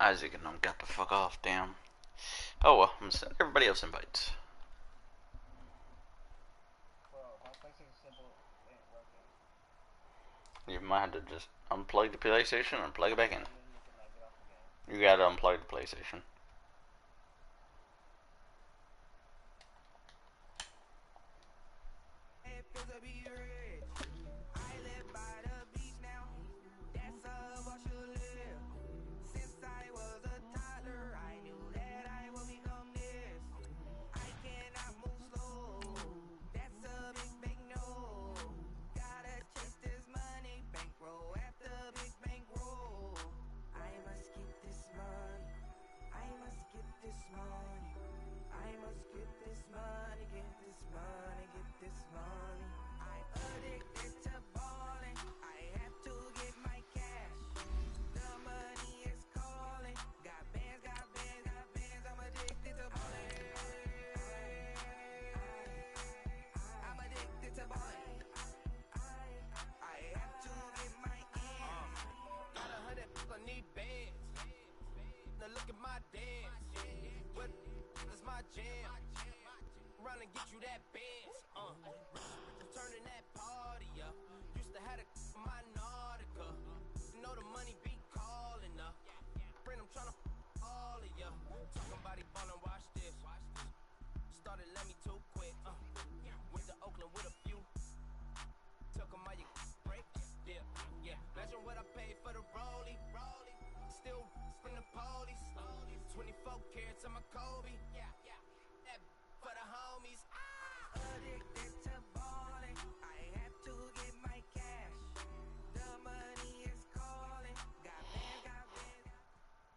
Isaac and them got the fuck off, damn. Oh well, I'm gonna send everybody else invites. You might have to just unplug the PlayStation and plug it back in. You gotta unplug the PlayStation.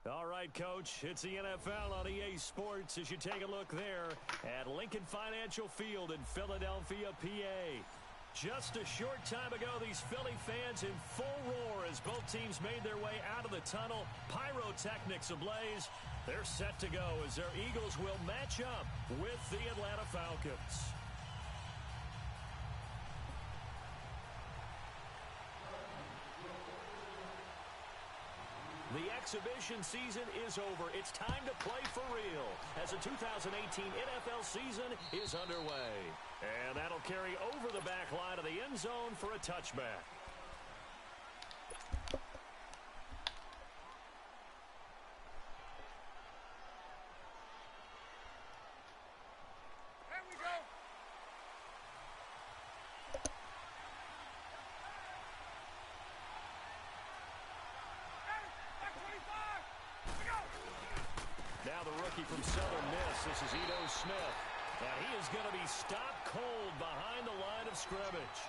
All right, Coach, it's the NFL on EA Sports as you take a look there at Lincoln Financial Field in Philadelphia, PA. Just a short time ago, these Philly fans in full roar as both teams made their way out of the tunnel. Pyrotechnics ablaze. They're set to go as their Eagles will match up with the Atlanta Falcons. The exhibition season is over. It's time to play for real as the 2018 NFL season is underway. And that'll carry over the back line of the end zone for a touchback. Now the rookie from Southern Miss, this is Ito Smith. And he is going to be stopped cold behind the line of scrimmage.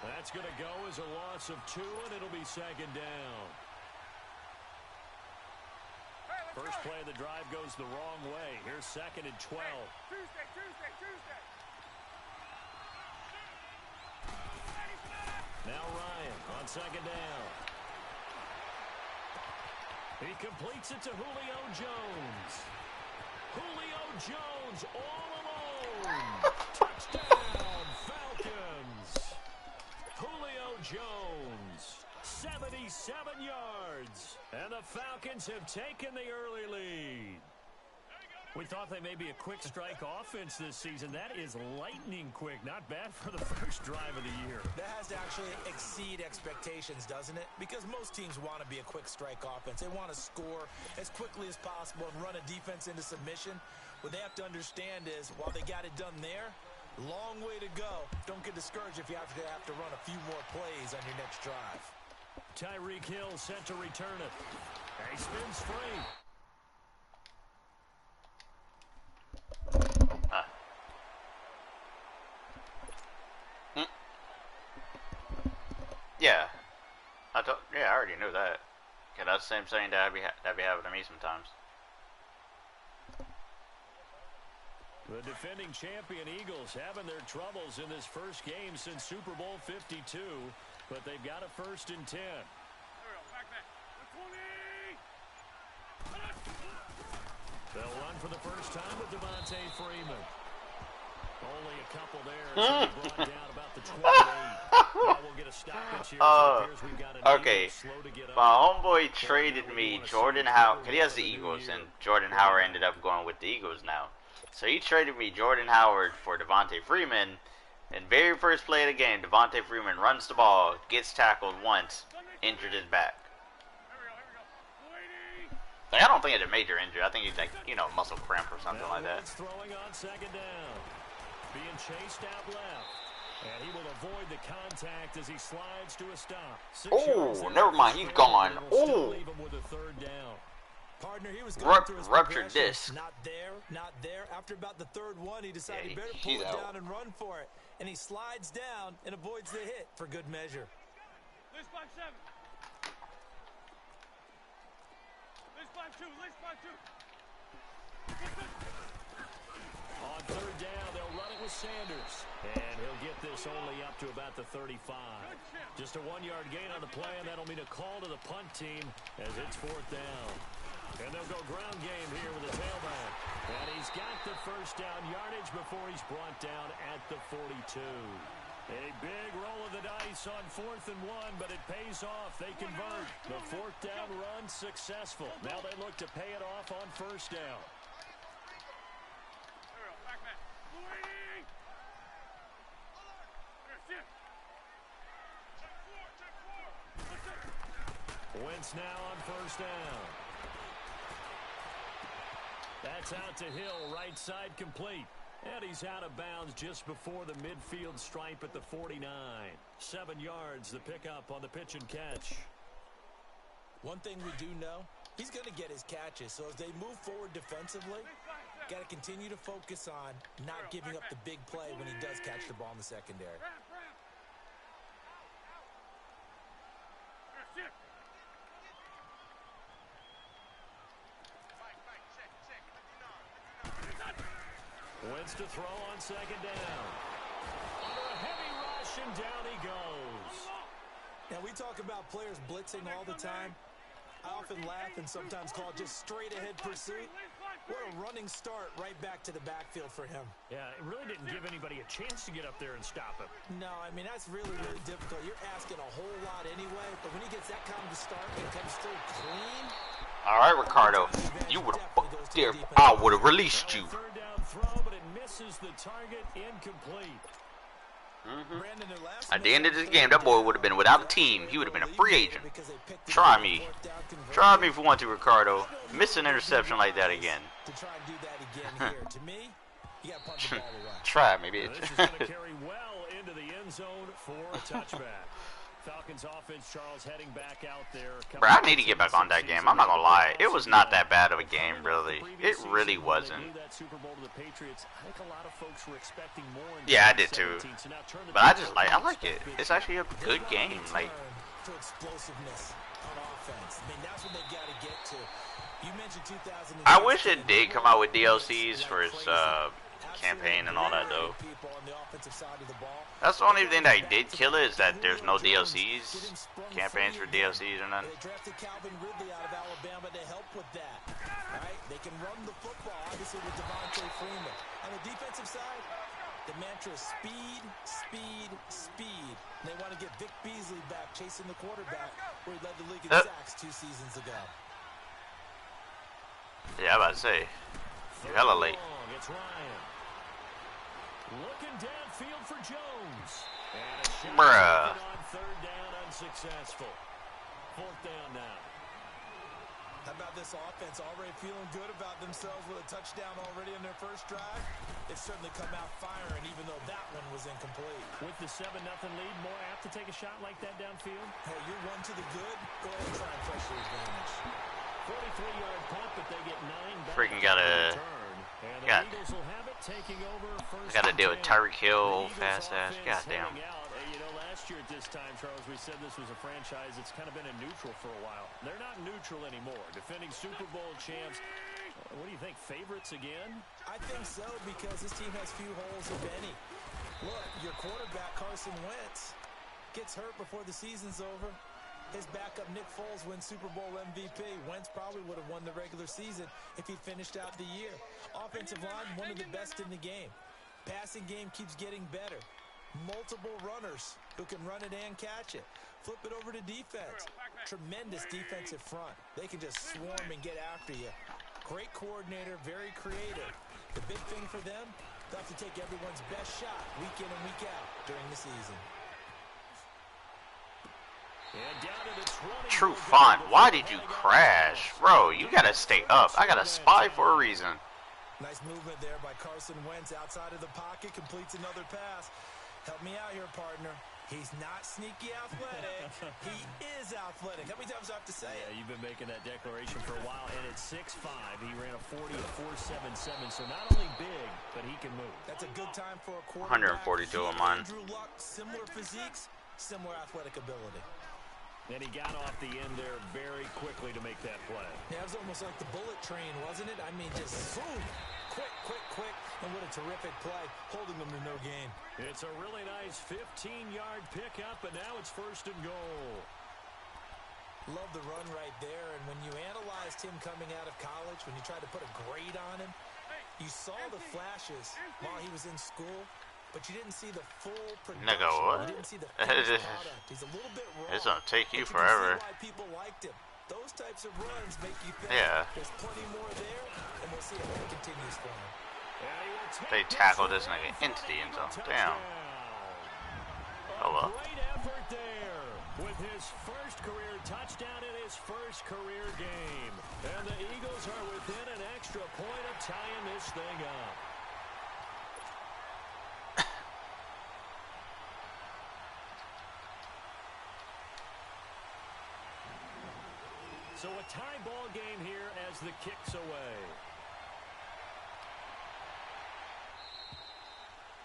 That's going to go as a loss of 2, and it'll be second down. First play of the drive goes the wrong way. Here's second and 12. Tuesday. Now Ryan on second down. He completes it to Julio Jones. Julio Jones all alone. Touchdown, Falcons. Julio Jones, 77 yards. And the Falcons have taken the early lead. We thought they may be a quick strike offense this season. That is lightning quick. Not bad for the first drive of the year. That has to actually exceed expectations, doesn't it? Because most teams want to be a quick strike offense. They want to score as quickly as possible and run a defense into submission. What they have to understand is, while they got it done there, long way to go. Don't get discouraged if you have to run a few more plays on your next drive. Tyreek Hill set to return it. And he spins free. Yeah. I already knew that. Yeah, that's the same saying that be having to me sometimes. The defending champion Eagles having their troubles in this first game since Super Bowl 52, but they've got a 1st and 10. They'll run for the first time with Devontae Freeman. Only a couple there, so he brought down about the 28. Now we'll get a stoppage here, as it appears we've got an Okay. Eagle slow to get up. My homeboy traded me Jordan Howard, because he has the Eagles, and Jordan Howard ended up going with the Eagles now. So he traded me Jordan Howard for Devontae Freeman, and very first play of the game, Devontae Freeman runs the ball, gets tackled once, injured his back. Like, I don't think it's a major injury. I think he's like, you know, muscle cramp or something like that. Throwing on second down. Being chased out left. And he will avoid the contact as he slides to a stop. Oh, never mind. He's gone. Oh. Leave him with a third down. Partner, he was going through his Ruptured progression. disc. Not there. After about the third one, he decided Yeah, he better he's pull it out. down and run for it. And he slides down and avoids the hit for good measure. List 5-7. List 5-2. List 5-2. On third down, they'll run it with Sanders. And he'll get this only up to about the 35. Just a 1-yard gain on the play, and that'll mean a call to the punt team as it's fourth down. And they'll go ground game here with a tailback. And he's got the first down yardage before he's brought down at the 42. A big roll of the dice on 4th and 1, but it pays off. They convert. The fourth down run successful. Now they look to pay it off on first down. Wentz now on first down. That's out to Hill, right side complete. And he's out of bounds just before the midfield stripe at the 49. 7 yards, the pickup on the pitch and catch. One thing we do know, he's going to get his catches. So as they move forward defensively, got to continue to focus on not giving up the big play when he does catch the ball in the secondary. Wentz to throw on second down. Under a heavy rush, and down he goes. Now, we talk about players blitzing all the time. I often laugh and sometimes call it just straight-ahead pursuit. What a running start right back to the backfield for him. Yeah, it really didn't give anybody a chance to get up there and stop him. No, I mean, that's really, really difficult. You're asking a whole lot anyway, but when he gets that kind of a start and comes through clean. All right, Ricardo, you would have fucked there. I would have released you. Third down throw, but it misses the target, incomplete. At the end of this game, that boy would have been without a team. He would have been a free agent. Try me. Try me if you want to, Ricardo. Miss an interception like that again. To try and do that again here. To me, you got to punt the ball away. Try me, This is bitch. going to carry well into the end zone for a touchback. Falcons offense, Charles, heading back out there. Bro, I need to get back on that game. I'm not gonna lie. It was not that bad of a game, really. It really wasn't. Yeah, I did too. But I like it. It's actually a good game. Like, To explosiveness on offense. I mean, that's what they got to get to. You mentioned 2000. I wish it did come out with DLCs for its campaign and all that, though. People on the offensive side of the ball. That's the only thing that did kill it, is that there's no DLCs, campaigns for DLCs or nothing. They drafted Calvin Ridley out of Alabama to help with that. Right? They can run the football, obviously, with Devontae Freeman. On the defensive side, the mantra is speed, speed, speed. And they want to get Vic Beasley back chasing the quarterback where he led the league in sacks 2 seasons ago. Yeah, I'm about to say. You're hella late. It's Ryan. Looking downfield for Jones. And a shot Bruh. on third down, unsuccessful. Fourth down now. How about this offense already feeling good about themselves with a touchdown already in their first drive? They've certainly come out firing, even though that one was incomplete. With the 7-0 lead, more apt to take a shot like that downfield? Hey, you're one to the good. Go ahead and try and press your advantage. 43-yard punt, but they get 9 back. Freaking gotta. God. Gotta deal with Tyreek Hill, fast ass. Goddamn. You know, last year at this time, Charles, we said this was a franchise that's kind of been in neutral for a while. They're not neutral anymore. Defending Super Bowl champs. What do you think? Favorites again? I think so, because this team has few holes, if any. Look, your quarterback, Carson Wentz, gets hurt before the season's over. His backup, Nick Foles, wins Super Bowl MVP. Wentz probably would have won the regular season if he finished out the year. Offensive line, one of the best in the game. Passing game keeps getting better. Multiple runners who can run it and catch it. Flip it over to defense. Tremendous defensive front. They can just swarm and get after you. Great coordinator, very creative. The big thing for them, they'll have to take everyone's best shot week in and week out during the season. And down to the 20. True Font, why did you crash? Bro, you gotta stay up. I got a spy for a reason. Nice movement there by Carson Wentz outside of the pocket, completes another pass. Help me out here, partner. He's not sneaky athletic. He is athletic. How many times do I have to say it? Yeah, you've been making that declaration for a while, and at 6'5", he ran a 40 at 4.77, so not only big, but he can move. That's a good time for a quarterback. 142 on mine. Andrew Luck, similar physiques, similar athletic ability. And he got off the end there very quickly to make that play. Yeah, it was almost like the bullet train, wasn't it? I mean, just boom, quick. And what a terrific play, holding them to no gain. It's a really nice 15-yard pickup, and now it's 1st and goal. Love the run right there, and when you analyzed him coming out of college, when you tried to put a grade on him, you saw the flashes while he was in school, but you didn't see the full production. Nigga, what? You didn't see the finished product. He's a little bit raw. It's gonna take you but forever. You can see why people liked him. Those types of runs make you think there's plenty more there, and we'll see if that continues for him. They tackled this nigga into the end zone. Damn. Oh well. Great effort there with his first career touchdown in his first career game. And the Eagles are within an extra point of tying this thing up. So a tie ball game here as the kick's away.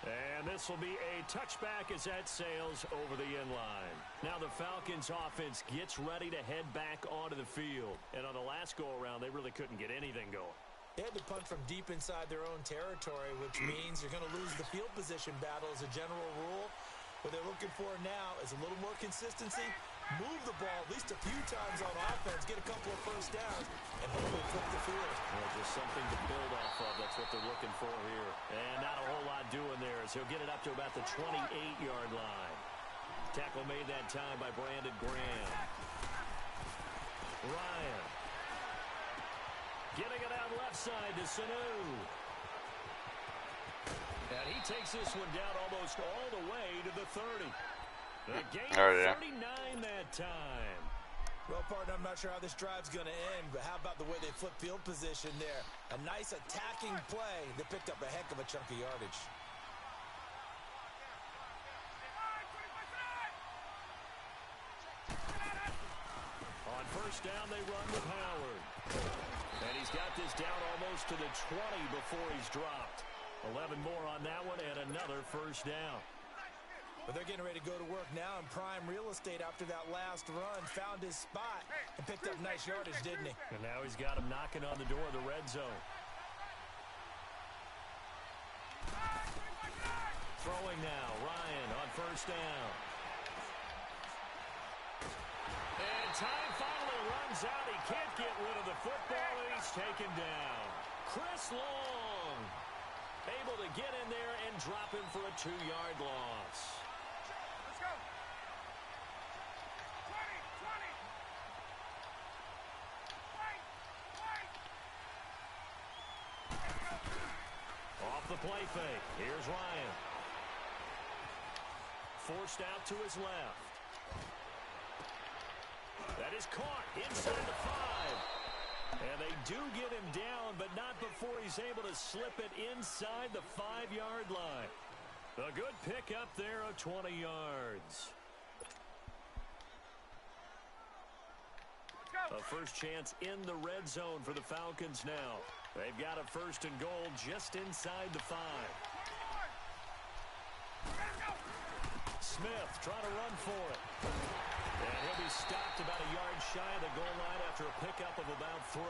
And this will be a touchback as that sails over the end line. Now the Falcons offense gets ready to head back onto the field. And on the last go-around, they really couldn't get anything going. They had to punt from deep inside their own territory, which means you're going to lose the field position battle as a general rule. What they're looking for now is a little more consistency, move the ball at least a few times on offense, get a couple of first downs, and hopefully flip the field. Well, just something to build off of. That's what they're looking for here. And not a whole lot doing there as he'll get it up to about the 28-yard line. Tackle made that time by Brandon Graham. Ryan. Getting it out left side to Sanu. And he takes this one down almost all the way to the 30. The game 39 that time. Well, partner, I'm not sure how this drive's going to end, but how about the way they flip field position there? A nice attacking play that picked up a heck of a chunk of yardage. On first down, they run with Howard. And he's got this down almost to the 20 before he's dropped. 11 more on that one and another first down. But they're getting ready to go to work now in prime real estate after that last run. Found his spot and picked up nice yardage, didn't he? And now he's got him knocking on the door of the red zone. Throwing now, Ryan on first down. And time finally runs out. He can't get rid of the football, and he's taken down. Chris Long able to get in there and drop him for a 2-yard loss. Let's go. 20. Off the play fake. Here's Ryan. Forced out to his left. That is caught inside the 5. And they do get him down, but not before he's able to slip it inside the 5-yard line. A good pickup there of 20 yards. A first chance in the red zone for the Falcons now. They've got a 1st and goal just inside the 5. Smith trying to run for it. And he'll be stopped about a yard shy of the goal line after a pickup of about 3.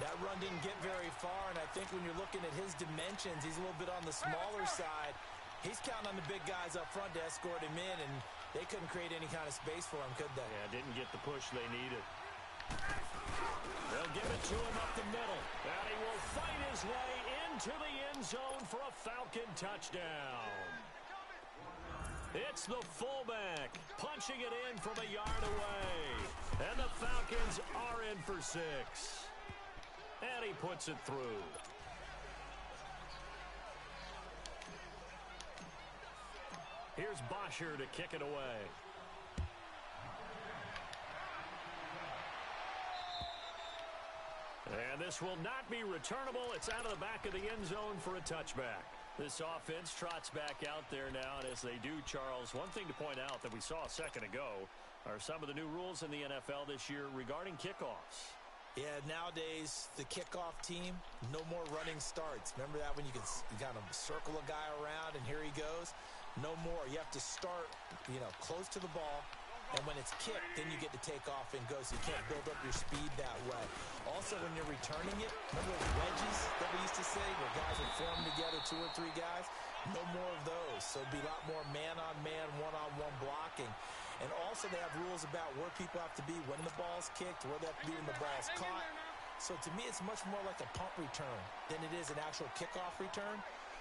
That run didn't get very far, and I think when you're looking at his dimensions, he's a little bit on the smaller side. He's counting on the big guys up front to escort him in, and they couldn't create any kind of space for him, could they? Yeah, didn't get the push they needed. They'll give it to him up the middle. And he will fight his way into the end zone for a Falcon touchdown. It's the fullback punching it in from a yard away. And the Falcons are in for 6. And he puts it through. Here's Bosher to kick it away. And this will not be returnable. It's out of the back of the end zone for a touchback. This offense trots back out there now, and as they do, Charles, one thing to point out that we saw a second ago are some of the new rules in the NFL this year regarding kickoffs. Yeah, nowadays, the kickoff team, no more running starts. Remember that when you kind of circle a guy around and here he goes? No more. You have to start, close to the ball. And when it's kicked, then you get to take off and go, so you can't build up your speed that way. Also, when you're returning it, remember those wedges that we used to say where guys would form together, 2 or 3 guys? No more of those. So it'd be a lot more man-on-man, one-on-one blocking. And also they have rules about where people have to be when the ball's kicked, where they have to be when the ball's caught. So to me, it's much more like a punt return than it is an actual kickoff return.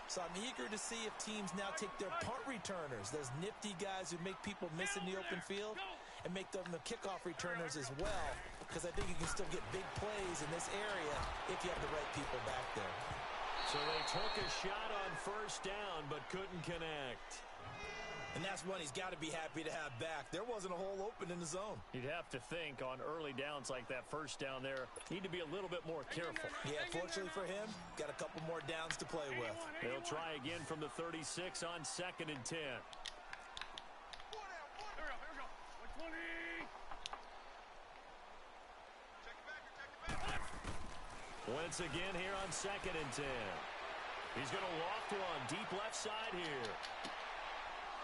So I'm eager to see if teams now take their punt returners, those nifty guys who make people miss in the open field, and make them the kickoff returners as well, because I think you can still get big plays in this area if you have the right people back there. So they took a shot on first down but couldn't connect. And that's one he's got to be happy to have back. There wasn't a hole open in the zone. You'd have to think on early downs like that first down there, need to be a little bit more careful. Yeah, fortunately for him, got a couple more downs to play with. They'll try again from the 36 on 2nd and 10. Once again here on 2nd and 10. He's going to loft one deep left side here.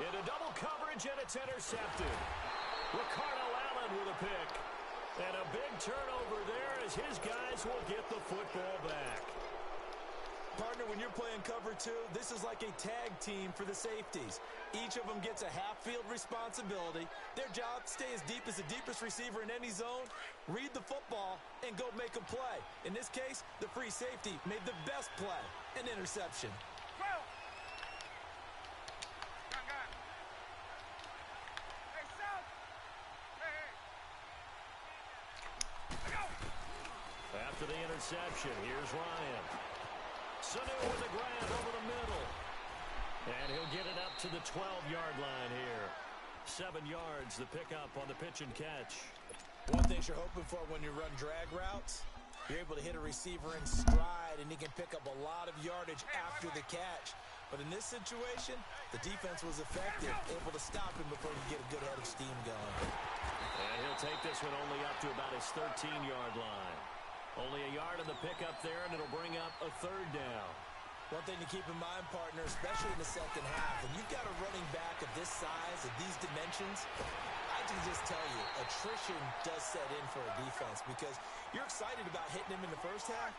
Into double coverage, and it's intercepted. Ricardo Allen with a pick. And a big turnover there as his guys will get the football back. Partner, when you're playing cover 2, this is like a tag team for the safeties. Each of them gets a half-field responsibility. Their job, stay as deep as the deepest receiver in any zone, read the football, and go make a play. In this case, the free safety made the best play, an interception. After the interception, here's Ryan. Sanu with the grab over the middle. And he'll get it up to the 12-yard line here. 7 yards, the pickup on the pitch and catch. One thing you're hoping for when you run drag routes, you're able to hit a receiver in stride, and he can pick up a lot of yardage after the catch. But in this situation, the defense was effective, able to stop him before he get a good head of steam going. And he'll take this one only up to about his 13-yard line. Only a yard on the pickup there, and it'll bring up a 3rd down. One thing to keep in mind, partner, especially in the second half, when you've got a running back of this size, of these dimensions, I can just tell you, attrition does set in for a defense because you're excited about hitting him in the first half,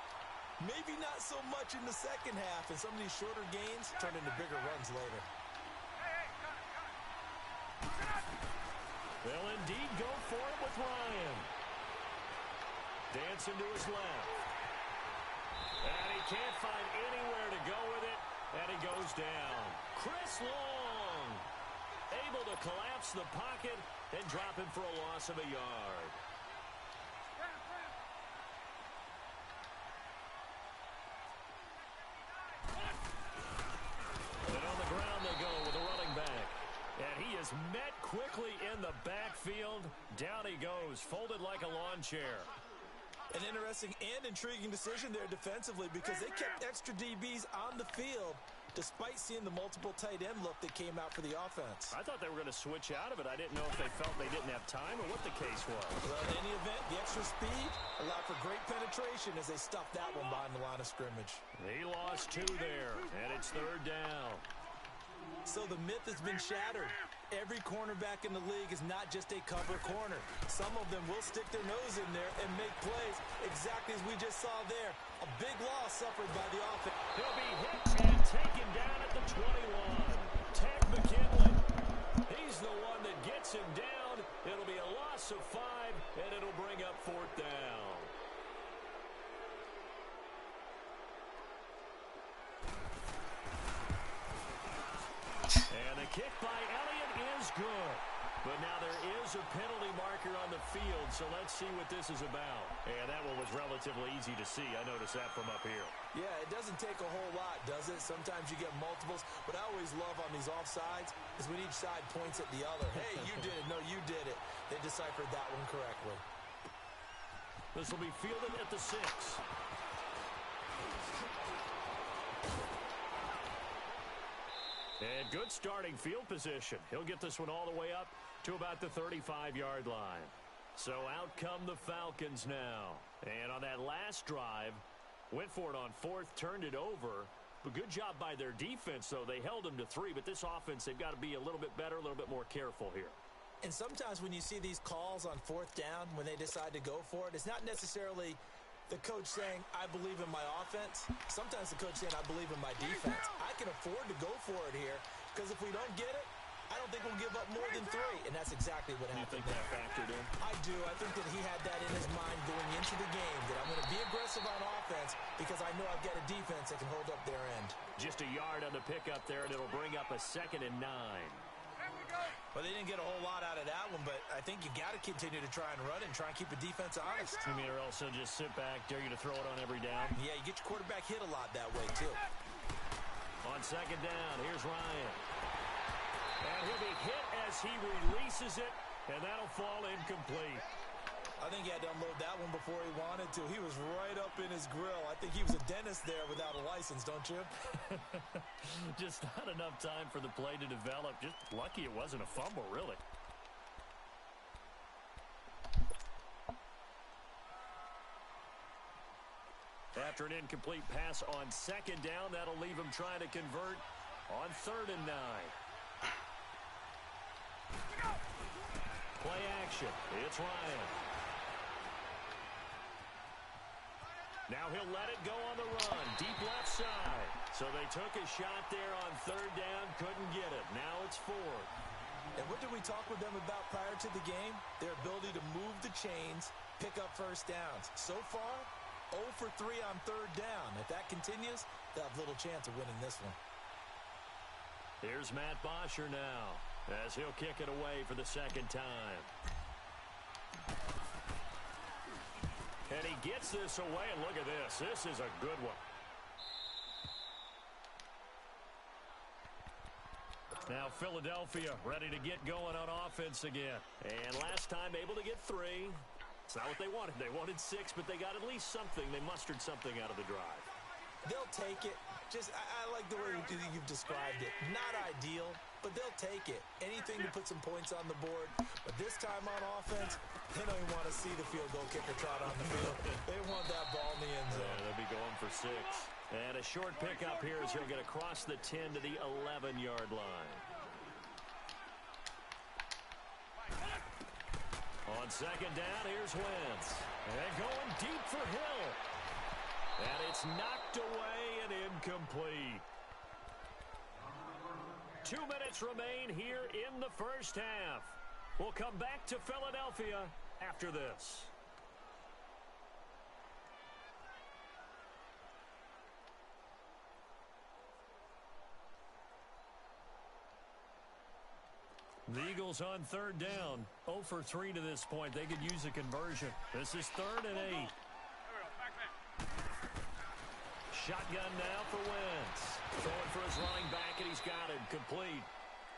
maybe not so much in the second half, and some of these shorter gains turn into bigger runs later. They'll indeed go for it with Ryan. Dancing to his left. And he can't find anywhere to go with it, and he goes down. Chris Long able to collapse the pocket and drop him for a loss of a yard. And on the ground they go with a running back. And he is met quickly in the backfield. Down he goes, folded like a lawn chair. An interesting and intriguing decision there defensively because they kept extra DBs on the field despite seeing the multiple tight end look that came out for the offense. I thought they were going to switch out of it. I didn't know if they felt they didn't have time or what the case was. Well, in any event, the extra speed allowed for great penetration as they stuffed that one behind the line of scrimmage. He lost 2 there, and it's 3rd down. So the myth has been shattered. Every cornerback in the league is not just a cover corner. Some of them will stick their nose in there and make plays exactly as we just saw there. A big loss suffered by the offense. He'll be hit and taken down at the 21. Ted McKinley. He's the one that gets him down. It'll be a loss of 5, and it'll bring up 4th down. And a kick by Elliott. is good. But now there is a penalty marker on the field, so let's see what this is about. And that one was relatively easy to see. I noticed that from up here. Yeah, it doesn't take a whole lot, does it? Sometimes you get multiples. What I always love on these offsides is when each side points at the other. Hey, you did it. No, you did it. They deciphered that one correctly. This will be fielded at the 6. And good starting field position. He'll get this one all the way up to about the 35-yard line. So out come the Falcons now. And on that last drive, went for it on 4th, turned it over. But good job by their defense, though. They held them to 3, but this offense, they've got to be a little bit better, a little bit more careful here. And sometimes when you see these calls on 4th down, when they decide to go for it, it's not necessarily the coach saying, I believe in my offense. Sometimes the coach saying, I believe in my defense. I can afford to go for it here because if we don't get it, I don't think we'll give up more than 3. And that's exactly what happened. You think that factored in? I do. I think that he had that in his mind going into the game, that I'm going to be aggressive on offense because I know I've got a defense that can hold up their end. Just a yard on the pickup there, and it'll bring up a 2nd and 9. Well, they didn't get a whole lot out of that one, but I think you got to continue to try and run it and try and keep the defense honest. You mean, or else they'll just sit back, dare you to throw it on every down? Yeah, you get your quarterback hit a lot that way, too. On 2nd down, here's Ryan. And he'll be hit as he releases it, and that'll fall incomplete. I think he had to unload that one before he wanted to. He was right up in his grill. I think he was a dentist there without a license, don't you? Just not enough time for the play to develop. Just lucky it wasn't a fumble, really. After an incomplete pass on 2nd down, that'll leave him trying to convert on 3rd and 9. Play action. It's Ryan. Now he'll let it go on the run. Deep left side. So they took a shot there on 3rd down. Couldn't get it. Now it's 4th. And what did we talk with them about prior to the game? Their ability to move the chains, pick up 1st downs. So far, 0 for 3 on 3rd down. If that continues, they'll have little chance of winning this one. Here's Matt Bosher now as he'll kick it away for the 2nd time. And he gets this away, and look at this. This is a good one. Now Philadelphia ready to get going on offense again. And last time able to get 3. It's not what they wanted. They wanted 6, but they got at least something. They mustered something out of the drive. They'll take it. I like the way you've described it. Not ideal, but they'll take it. Anything to put some points on the board. But this time on offense, they don't even want to see the field goal kicker trot on the field. They want that ball in the end zone. Yeah, they'll be going for 6. And a short pickup here as he'll get across the 10 to the 11-yard line. On 2nd down, here's Wentz. And going deep for Hill. And it's knocked away and incomplete. 2 minutes remain here in the 1st half. We'll come back to Philadelphia after this. The Eagles on 3rd down. 0 for 3 to this point. They could use a conversion. This is 3rd and 8. Shotgun now for Wentz. Throwing for his running back, and he's got it complete.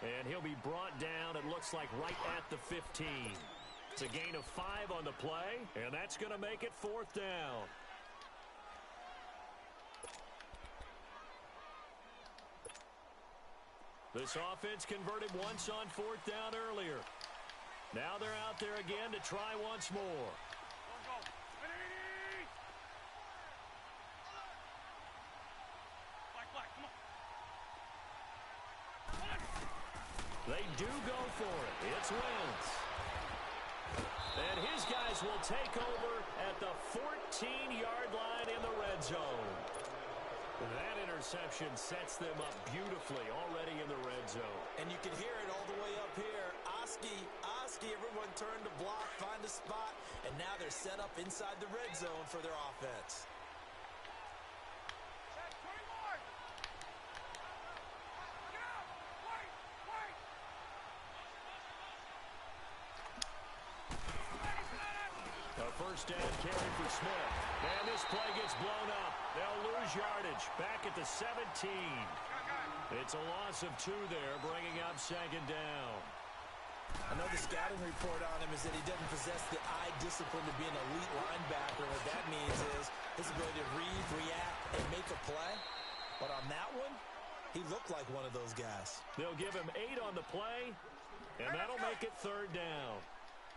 And he'll be brought down, it looks like, right at the 15. It's a gain of 5 on the play, and that's going to make it 4th down. This offense converted once on 4th down earlier. Now they're out there again to try once more. They do go for it. It's Wentz. And his guys will take over at the 14-yard line in the red zone. That interception sets them up beautifully already in the red zone. And you can hear it all the way up here. Oski, everyone turned to block, find a spot, and now they're set up inside the red zone for their offense. first down carry for Smith. And this play gets blown up. They'll lose yardage. Back at the 17. It's a loss of 2 there, bringing up second down. I know the scouting report on him is that he doesn't possess the eye discipline to be an elite linebacker. What that means is his ability to read, react, and make a play. But on that one, he looked like one of those guys. They'll give him 8 on the play, and that'll make it third down.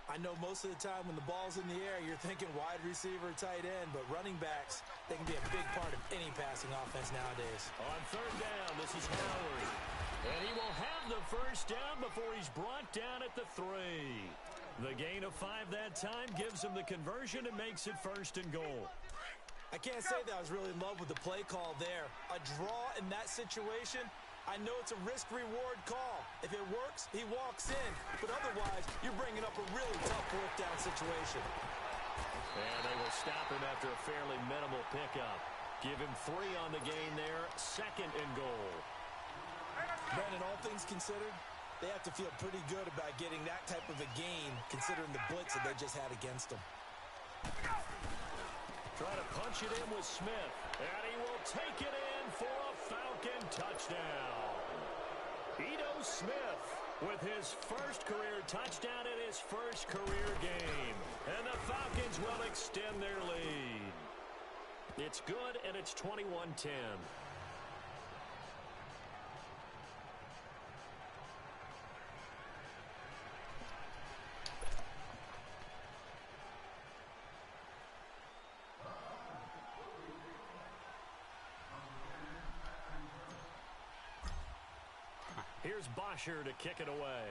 I know most of the time when the ball's in the air, you're thinking wide receiver, tight end, but running backs, they can be a big part of any passing offense nowadays. On third down, this is Howard. And he will have the first down before he's brought down at the 3. The gain of 5 that time gives him the conversion and makes it first and goal. I can't say that I was really in love with the play call there. A draw in that situation, I know it's a risk-reward call. If it works, he walks in. But otherwise, you're bringing up a really tough fourth down situation. And they will stop him after a fairly minimal pickup. Give him 3 on the gain there, second and goal. Brandon, all things considered, they have to feel pretty good about getting that type of a gain, considering the blitz that they just had against them. Try to punch it in with Smith, and he will take it in for a Falcon touchdown. Ito Smith with his first career touchdown in his first career game. And the Falcons will extend their lead. It's good, and it's 21-10. Here's Bosher to kick it away.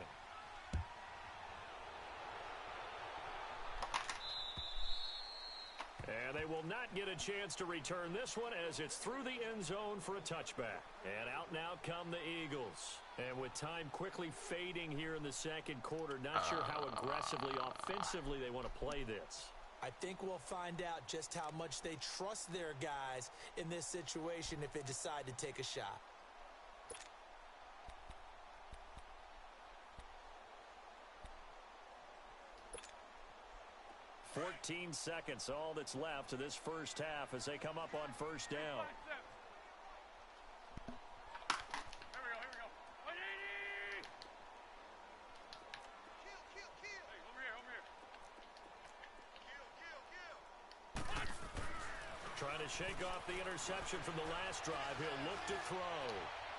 And they will not get a chance to return this one as it's through the end zone for a touchback. And out now come the Eagles. And with time quickly fading here in the second quarter, not sure how aggressively, offensively they want to play this. I think we'll find out just how much they trust their guys in this situation if they decide to take a shot. 14 seconds, all that's left to this first half as they come up on first down. Trying to shake off the interception from the last drive. He'll look to throw.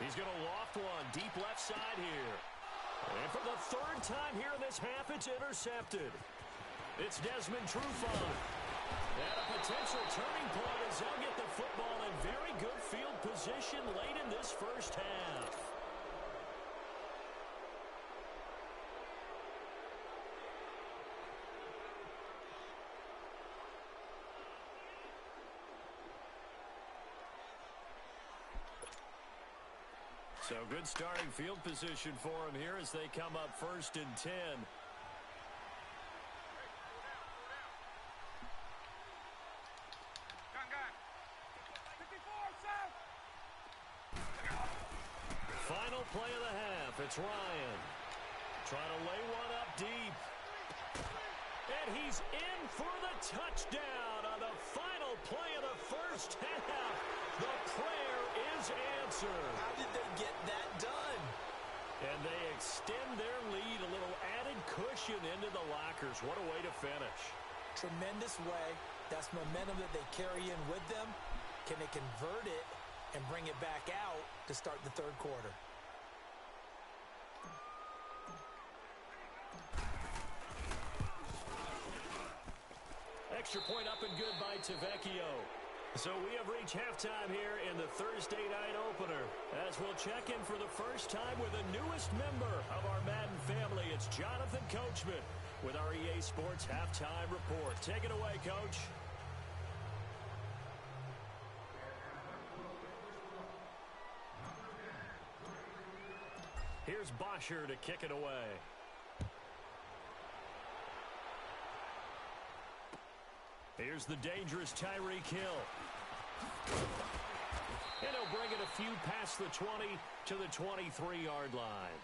He's going to loft one deep left side here. And for the third time here in this half, it's intercepted. It's Desmond Trufant. And a potential turning point as they'll get the football in very good field position late in this first half. So good starting field position for him here as they come up first and 10. Final play of the half. It's Ryan. Trying to lay one up deep. And he's in for the touchdown on the final play of the first half. The prayer is answered. How did they get that done? And they extend their lead, a little added cushion into the lockers. What a way to finish. Tremendous way. That's momentum that they carry in with them. Can they convert it and bring it back out to start the third quarter? Extra point up and good by Tavecchio. So we have reached halftime here in the Thursday night opener. As we'll check in for the first time with the newest member of our Madden family, it's Jonathan Coachman with our EA Sports Halftime Report. Take it away, Coach. Here's Bosher to kick it away. Here's the dangerous Tyreek Hill. And he'll bring it a few past the 20 to the 23-yard line.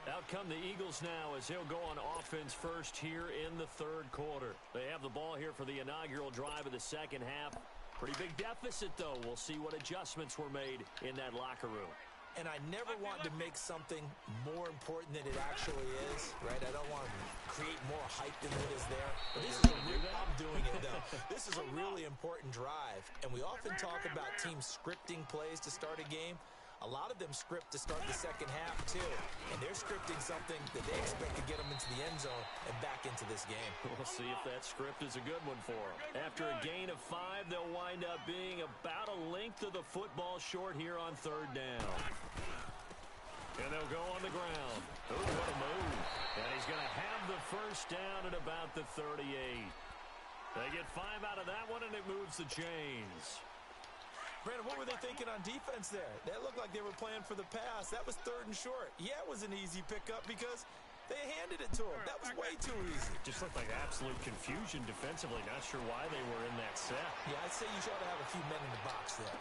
Out come the Eagles now as he'll go on offense first here in the third quarter. They have the ball here for the inaugural drive of the second half. Pretty big deficit, though. We'll see what adjustments were made in that locker room. And I never want to make something more important than it actually is, right? I don't want to create more hype than it is there. But this is I'm doing it, though. This is a really important drive. And we often talk about teams scripting plays to start a game. A lot of them script to start the second half, too. And they're scripting something that they expect to get them into the end zone and back into this game. We'll see if that script is a good one for them. After a gain of 5, they'll wind up being about a length of the football short here on third down. And they'll go on the ground. Ooh, what a move. And he's going to have the first down at about the 38. They get 5 out of that one, and it moves the chains. Brandon, what were they thinking on defense there? That looked like they were playing for the pass. That was third and short. Yeah, it was an easy pickup because they handed it to him. That was way too easy. Just looked like absolute confusion defensively. Not sure why they were in that set. Yeah, I'd say you ought to have a few men in the box there.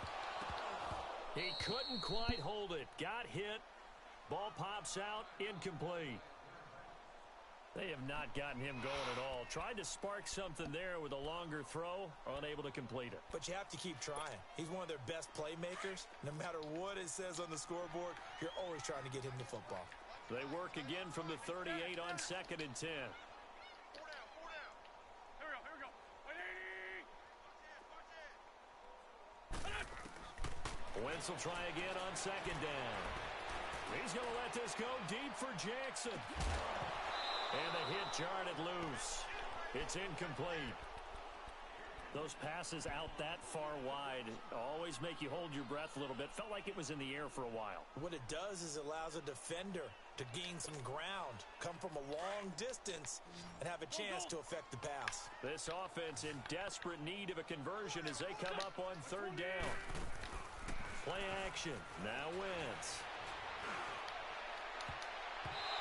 He couldn't quite hold it. Got hit. Ball pops out. Incomplete. They have not gotten him going at all. Tried to spark something there with a longer throw. Unable to complete it. But you have to keep trying. He's one of their best playmakers. No matter what it says on the scoreboard, you're always trying to get him the football. They work again from the 38 on 2nd and 10. 4 down. Here we go. Wentz will try again on 2nd down. He's going to let this go deep for Jackson. And the hit jarred it loose. It's incomplete. Those passes out that far wide always make you hold your breath a little bit. Felt like it was in the air for a while. What it does is it allows a defender to gain some ground, come from a long distance, and have a chance to affect the pass. This offense in desperate need of a conversion as they come up on third down. Play action. Now Wentz.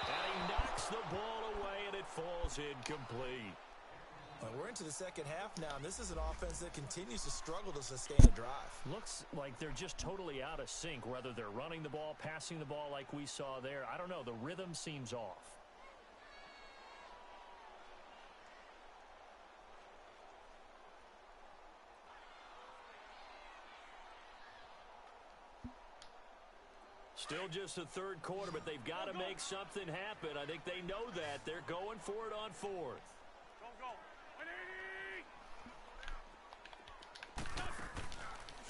And he knocks the ball away, and it falls incomplete. Well, we're into the second half now, and this is an offense that continues to struggle to sustain a drive. Looks like they're just totally out of sync, whether they're running the ball, passing the ball like we saw there. I don't know. The rhythm seems off. Still just the third quarter, but they've got to make something happen. I think they know that. They're going for it on 4th. Go.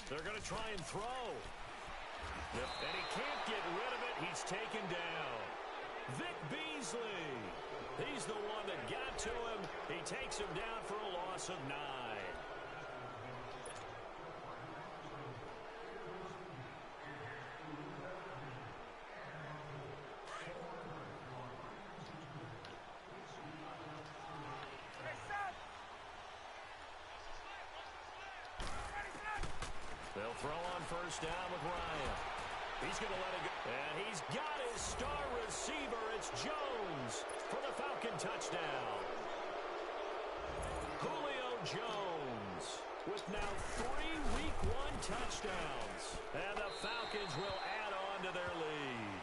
They're going to try and throw. Yep. And he can't get rid of it. He's taken down. Vic Beasley. He's the one that got to him. He takes him down for a loss of 9. They'll throw on first down with Ryan. He's going to let it go. And he's got his star receiver. It's Jones for the Falcon touchdown. Julio Jones with now 3 Week 1 touchdowns. And the Falcons will add on to their lead.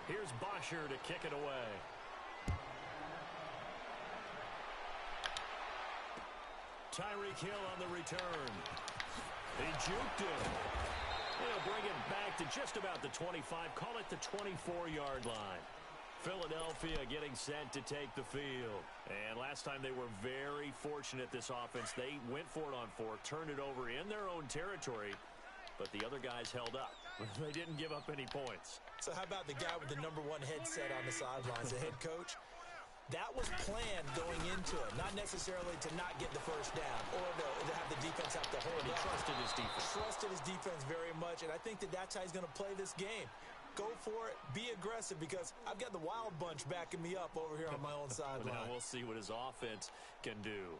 Here's Bosher to kick it away. Tyreek Hill on the return. He juked him. He'll bring it back to just about the 25. Call it the 24-yard line. Philadelphia getting set to take the field. And last time they were very fortunate, this offense. They went for it on 4, turned it over in their own territory, but the other guys held up. They didn't give up any points. So how about the guy with the #1 headset on the sidelines, the head coach? That was planned going into it, not necessarily to not get the first down or to have the defense have to hold He up. trusted his defense. Trusted his defense very much, and I think that that's how he's going to play this game. Go for it, be aggressive, because I've got the Wild Bunch backing me up over here on my own sideline. Now we'll see what his offense can do.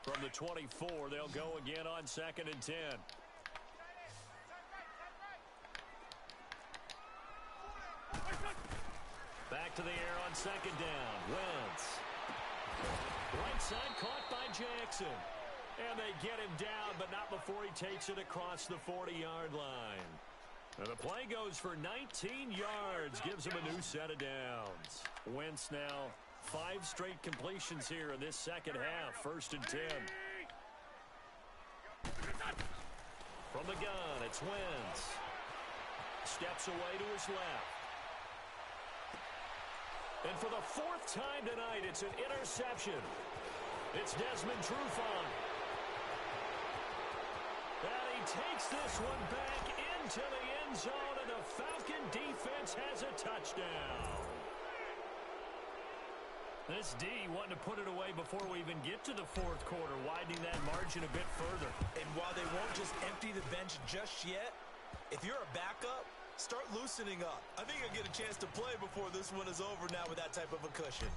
From the 24, they'll go again on 2nd and 10. to the air on second down. Wentz. Right side caught by Jackson. And they get him down, but not before he takes it across the 40-yard line. And the play goes for 19 yards, gives him a new set of downs. Wentz now 5 straight completions here in this second half. 1st and 10. From the gun, it's Wentz. Steps away to his left. And for the 4th time tonight, it's an interception. It's Desmond Trufant. And he takes this one back into the end zone, and the Falcon defense has a touchdown. This D wanting to put it away before we even get to the 4th quarter, widening that margin a bit further. And while they won't just empty the bench just yet, if you're a backup, start loosening up. I think you'll get a chance to play before this one is over now with that type of a cushion.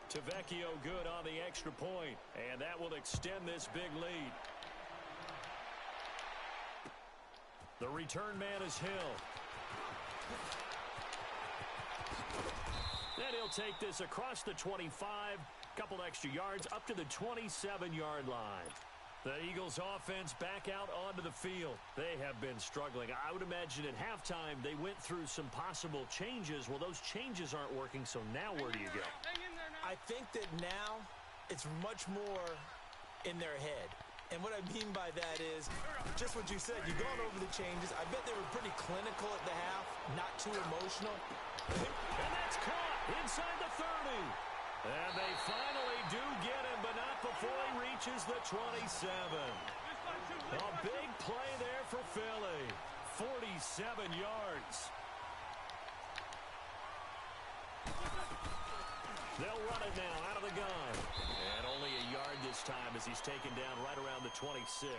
Tavecchio good on the extra point, and that will extend this big lead. The return man is Hill. Then he'll take this across the 25, couple extra yards up to the 27-yard line. The Eagles offense back out onto the field. They have been struggling. I would imagine at halftime they went through some possible changes. Well, those changes aren't working, so now where do you go? I think that now it's much more in their head. And what I mean by that is just what you said. You've gone over the changes. I bet they were pretty clinical at the half, not too emotional. And that's caught inside the 30. And they finally do get him, but not before he reaches the 27. A big play there for Philly. 47 yards. They'll run it now out of the gun. And only a yard this time as he's taken down right around the 26.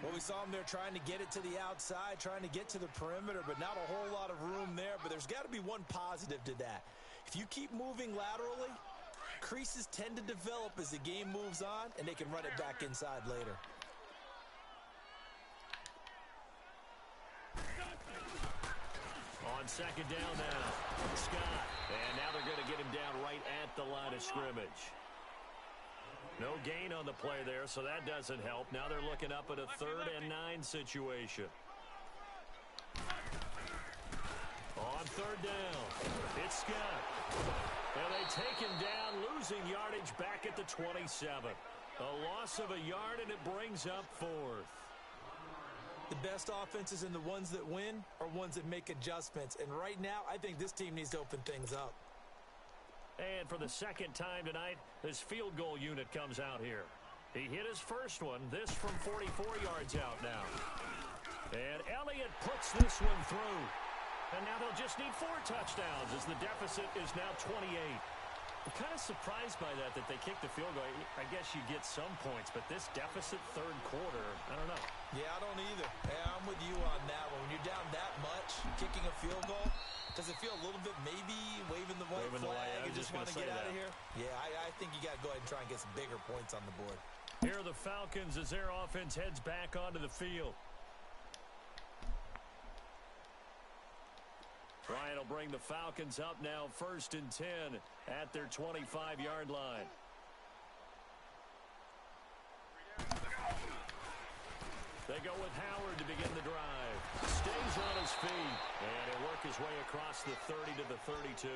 Well, we saw him there trying to get it to the outside, trying to get to the perimeter, but not a whole lot of room there. But there's got to be one positive to that. If you keep moving laterally, creases tend to develop as the game moves on, and they can run it back inside later. On second down now, Scott. And now they're going to get him down right at the line of scrimmage. No gain on the play there, so that doesn't help. Now they're looking up at a 3rd and 9 situation. On 3rd down, it's Scott. And they take him down, losing yardage back at the 27. A loss of a yard, and it brings up 4th. The best offenses and the ones that win are ones that make adjustments. And right now, I think this team needs to open things up. And for the 2nd time tonight, his field goal unit comes out here. He hit his first one, this from 44 yards out now. And Elliott puts this one through. And now they'll just need 4 touchdowns as the deficit is now 28. I'm kind of surprised by that they kicked the field goal. I guess you get some points, but this deficit 3rd quarter, I don't know. Yeah, I don't either. Yeah, I'm with you on that one. When you're down that much, kicking a field goal, does it feel a little bit maybe waving the white flag and just want to get out of here? Yeah, I think you got to go ahead and try and get some bigger points on the board. Here are the Falcons as their offense heads back onto the field. Bryant will bring the Falcons up now 1st and 10 at their 25-yard line. They go with Howard to begin the drive. Stays on his feet. And he'll work his way across the 30 to the 32.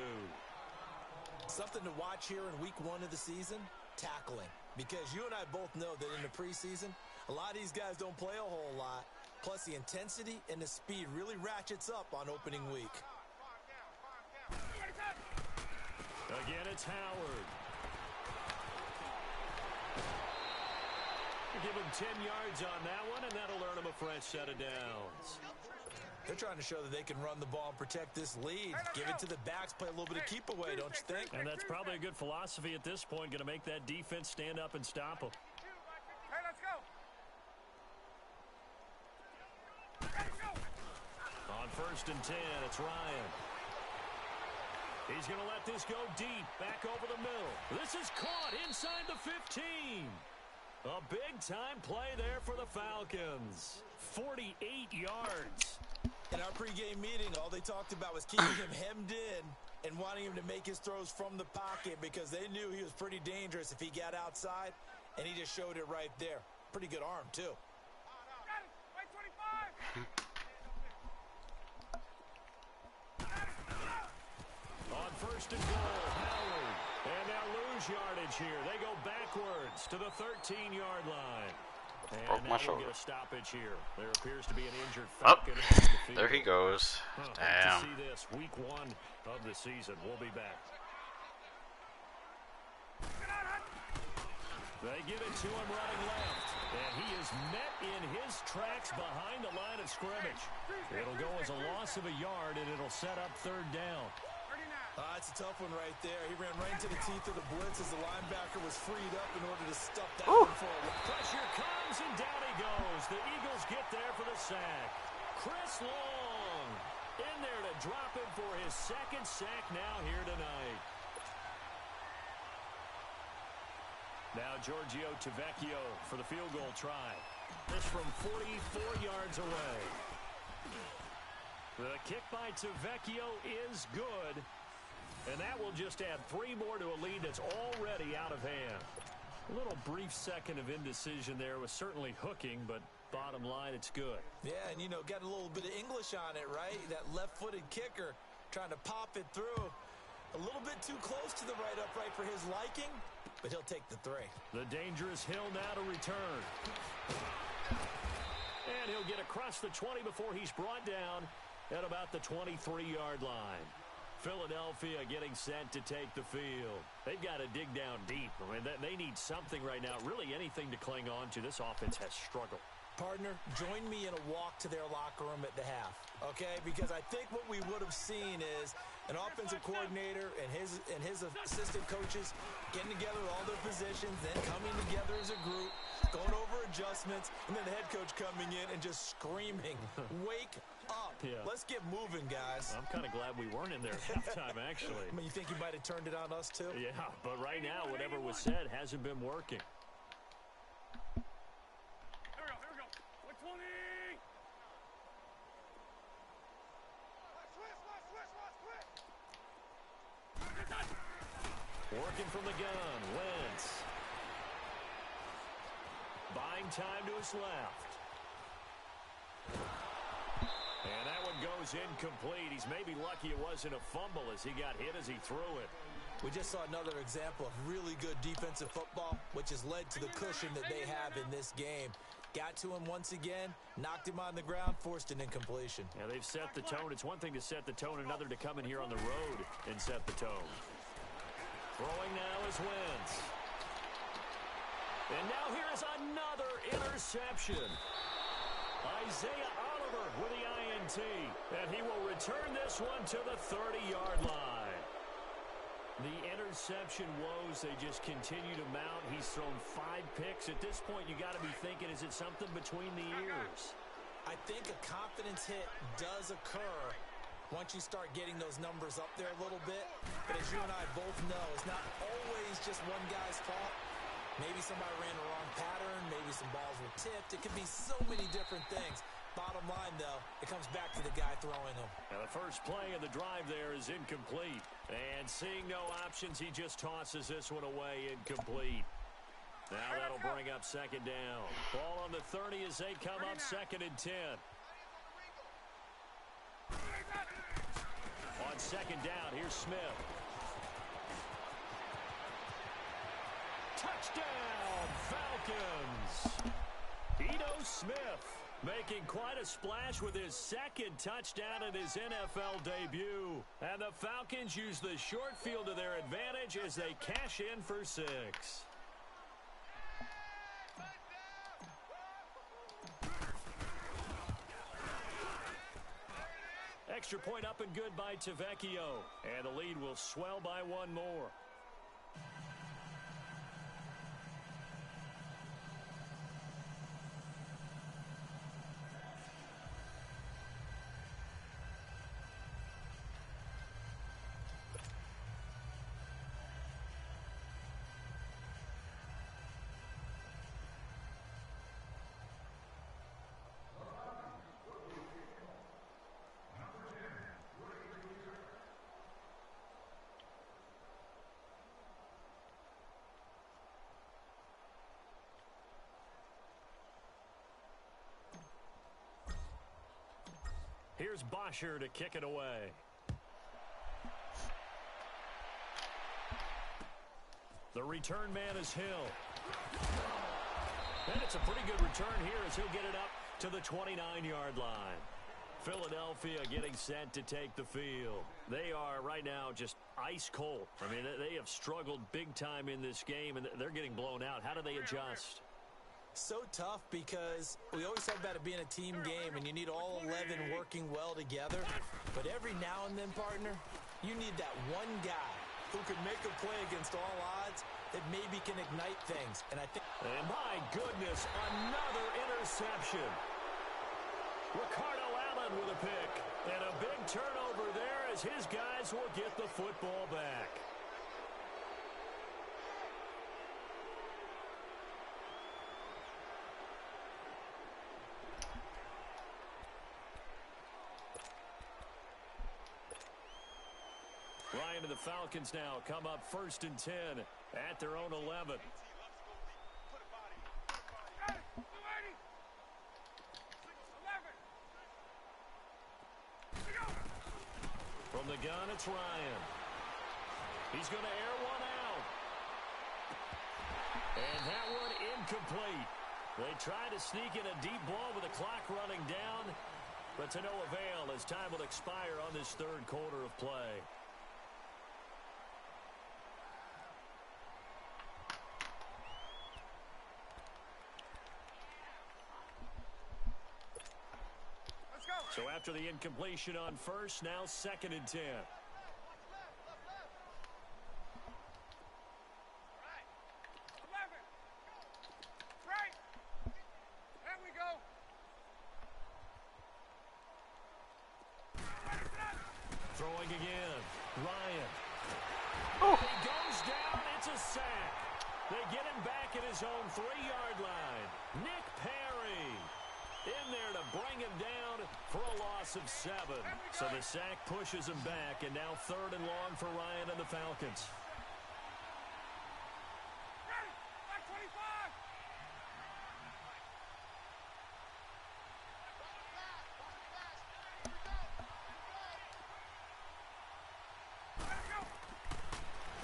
Something to watch here in week 1 of the season, tackling. Because you and I both know that in the preseason, a lot of these guys don't play a whole lot. Plus, the intensity and the speed really ratchets up on opening week. Again, it's Howard. Give him 10 yards on that one, and that'll earn him a fresh set of downs. They're trying to show that they can run the ball and protect this lead. Give it to the backs, play a little bit of keep away, don't you think? And that's probably a good philosophy at this point, going to make that defense stand up and stop them. Hey, let's go. On 1st and 10, it's Ryan. He's going to let this go deep, back over the middle. This is caught inside the 15. A big-time play there for the Falcons. 48 yards. In our pregame meeting, all they talked about was keeping him hemmed in and wanting him to make his throws from the pocket because they knew he was pretty dangerous if he got outside, and he just showed it right there. Pretty good arm, too. Got it. White 25. On first and goal, Howard. And they'll lose yardage here. They go backwards to the 13-yard line. Broke And my now we'll shoulder. get a stoppage here. There appears to be an injured Oh, Falcon. on the field. there he goes. Hate Damn. to see this week 1 of the season. We'll be back. They give it to him running left. And he is met in his tracks behind the line of scrimmage. It'll go as a loss of a yard, and it'll set up third down. 39. It's a tough one right there. He ran right into the teeth of the blitz as the linebacker was freed up in order to stuff that Ooh. one forward. Pressure comes, and down he goes. The Eagles get there for the sack. Chris Long in there to drop him for his second sack now here tonight. Now Giorgio Tavecchio for the field goal try. This from 44 yards away. The kick by Tavecchio is good. And that will just add 3 more to a lead that's already out of hand. A little brief second of indecision there was certainly hooking, but bottom line, it's good. Yeah, and, got a little bit of English on it, right? That left-footed kicker trying to pop it through. A little bit too close to the right upright for his liking, but he'll take the 3. The dangerous Hill now to return. And he'll get across the 20 before he's brought down at about the 23-yard line. Philadelphia getting set to take the field. They've got to dig down deep. I mean, they need something right now, really anything to cling on to. This offense has struggled. Partner, join me in a walk to their locker room at the half, okay? Because I think what we would have seen is an offensive coordinator and his assistant coaches getting together with all their positions, then coming together as a group, going over adjustments, and then the head coach coming in and just screaming, "Wake up. Yeah. Let's get moving, guys." I'm kind of glad we weren't in there at halftime, actually. I mean, you think he might have turned it on us, too? Yeah, but right now, whatever was said hasn't been working. Here we go. 120. Working from the gun, Wentz. Buying time to his left. And that one goes incomplete. He's maybe lucky it wasn't a fumble as he got hit as he threw it. We just saw another example of really good defensive football, which has led to the cushion that they have in this game. Got to him once again, knocked him on the ground, forced an incompletion. Yeah, they've set the tone. It's one thing to set the tone, another to come in here on the road and set the tone. Throwing now is Wentz. And now here is another interception. Isaiah Oliver with the INT. And he will return this one to the 30-yard line. The interception woes, they just continue to mount. He's thrown 5 picks. At this point, you got to be thinking, is it something between the ears? I think a confidence hit does occur once you start getting those numbers up there a little bit. But as you and I both know, it's not always just one guy's fault. Maybe somebody ran the wrong pattern. Maybe some balls were tipped. It could be so many different things. Bottom line, though, it comes back to the guy throwing them. Now the first play of the drive there is incomplete. And seeing no options, he just tosses this one away incomplete. Now that'll bring up second down. Ball on the 30 as they come up 2nd and 10. On second down, here's Smith. Touchdown, Falcons! Ito Smith making quite a splash with his 2nd touchdown in his NFL debut. And the Falcons use the short field to their advantage as they cash in for 6. Extra point up and good by Tavecchio. And the lead will swell by 1 more. here's Bosher to kick it away. The return man is Hill. And it's a pretty good return here as he'll get it up to the 29-yard line. Philadelphia getting set to take the field. They are right now just ice cold. I mean, they have struggled big time in this game, and they're getting blown out. How do they adjust? So tough because we always talk about it being a team game, and you need all 11 working well together. But every now and then, partner, you need that one guy who can make a play against all odds that maybe can ignite things. And I think... And my goodness, another interception. Ricardo Allen with a pick. And a big turnover there as his guys will get the football back. Ryan and the Falcons now come up 1st and 10 at their own 11. From the gun, it's Ryan. He's going to air one out. And that one incomplete. They try to sneak in a deep ball with the clock running down, but to no avail as time will expire on this 3rd quarter of play. So after the incompletion on 1st, now 2nd and 10. Throwing again. Ryan. Oh. He goes down. It's a sack. They get him back at his own 3-yard line. Nick Perry in there to bring him down for a loss of 7. So the sack pushes him back, and now 3rd and long for Ryan and the Falcons.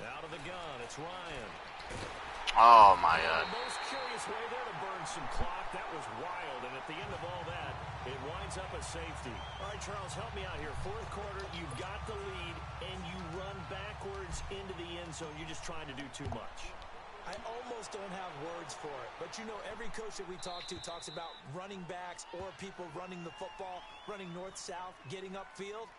Out of the gun, it's Ryan. Oh, my God. The most curious way there to burn some clock. That was wild, and at the end of all that, it winds up a safety. All right, Charles, help me out here. 4th quarter, you've got the lead, and you run backwards into the end zone. You're just trying to do too much. I almost don't have words for it. But, you know, every coach that we talk to talks about running backs or people running the football, running north-south, getting upfield.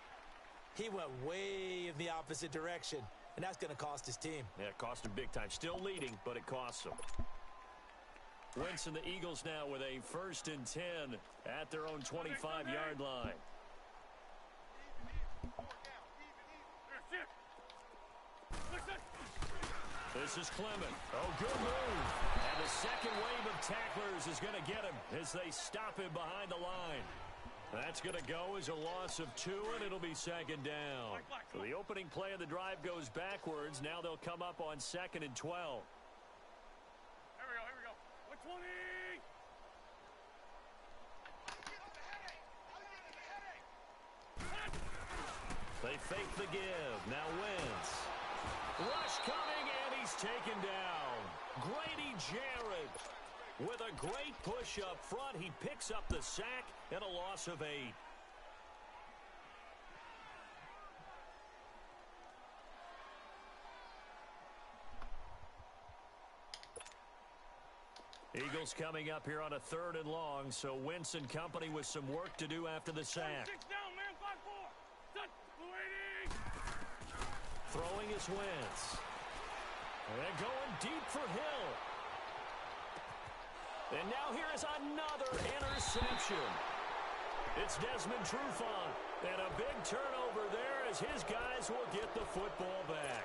He went way in the opposite direction. And that's going to cost his team. Yeah, it cost him big time. Still leading, but it costs him. Wentz and the Eagles now with a 1st and 10 at their own 25-yard line. This is Clement. Oh, good move. And the second wave of tacklers is going to get him as they stop him behind the line. That's going to go as a loss of 2, and it'll be 2nd down. So the opening play of the drive goes backwards. Now they'll come up on 2nd and 12. Here we go. 120! They fake the give. Now Wentz. Rush coming, and he's taken down. Grady Jarrett with a great push up front. He picks up the sack and a loss of 8. Eagles coming up here on a 3rd and long, so Wentz and company with some work to do after the sack. 6 down, man, 5-4. Throwing is Wentz. And going deep for Hill. And now here is another interception. It's Desmond Trufant. And a big turnover there as his guys will get the football back.